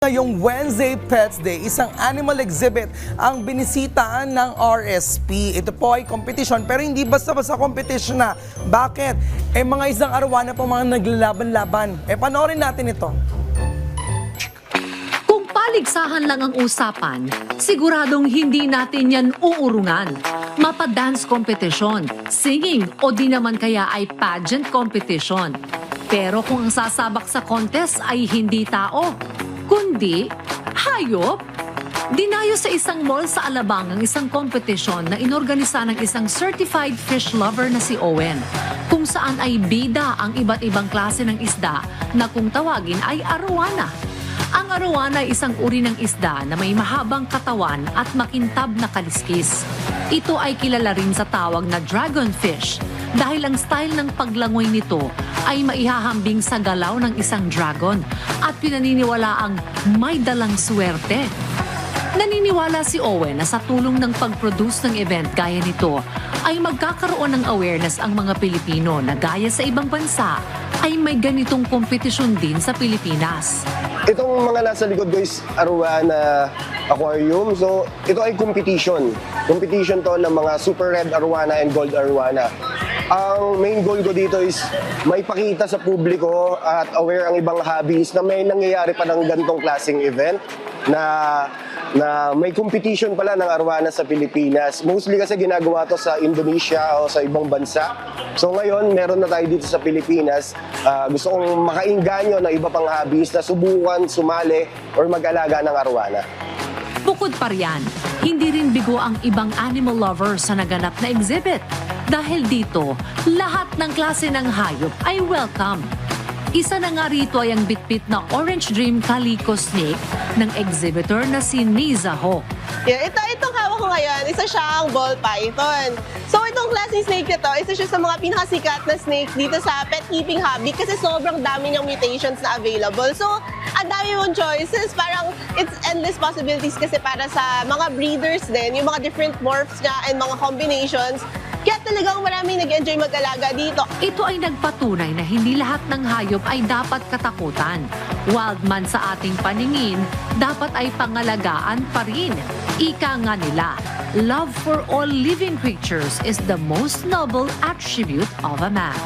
Ngayong Wednesday Pets Day, isang animal exhibit ang binisita ng RSP. Ito po ay competition pero hindi basta-basta competition na. Bakit? Mga isang arwana po mga naglalaban-laban. Panoorin natin ito. Kung paligsahan lang ang usapan, siguradong hindi natin yan uurungan. Mapa-dance competition, singing o di naman kaya ay pageant competition. Pero kung ang sasabak sa contest ay hindi tao, kundi hayop. Dinayo sa isang mall sa Alabang ang isang competition na inorganisa ng isang certified fish lover na si Owen, kung saan ay bida ang iba't ibang klase ng isda na kung tawagin ay arowana. Ang arowana ay isang uri ng isda na may mahabang katawan at makintab na kaliskis. Ito ay kilala rin sa tawag na dragonfish dahil ang style ng paglangoy nito ay maihahambing sa galaw ng isang dragon at pinaniniwalaang may dalang swerte. Naniniwala si Owen na sa tulong ng pag-produce ng event gaya nito ay magkakaroon ng awareness ang mga Pilipino na gaya sa ibang bansa ay may ganitong kompetisyon din sa Pilipinas. Itong mga nasa likod ko is Arowana Aquarium. So, ito ay competition. Competition to ng mga super red arowana and gold arowana. Ang main goal ko dito is may pakita sa publiko at aware ang ibang hobbies na may nangyayari pa ng ganitong klaseng event na may competition pala ng arowana sa Pilipinas. Mostly kasi ginagawa to sa Indonesia o sa ibang bansa. So ngayon, meron na tayo dito sa Pilipinas. Gusto kong makainganyo ng iba pang hobbies na subukan, sumali, or mag-alaga ng arowana. Bukod pa riyan, hindi rin bigo ang ibang animal lovers sa naganap na exhibit. Dahil dito, lahat ng klase ng hayop ay welcome. Isa na nga rito ay ang bitbit na Orange Dream Calico Snake ng exhibitor na si Niza Ho. Yeah, itong hawak ko ngayon, isa siyang ball python. So itong klaseng snake na to, isa siya sa mga pinakasikat na snake dito sa pet keeping hobby kasi sobrang dami niyang mutations na available. So ang dami mong choices, parang it's endless possibilities kasi para sa mga breeders din, yung mga different morphs niya and mga combinations. Kaya talagang maraming nag-enjoy mag-alaga dito. Ito ay nagpatunay na hindi lahat ng hayop ay dapat katakutan. Wild man sa ating paningin, dapat ay pangalagaan pa rin. Ika nga nila, love for all living creatures is the most noble attribute of a man.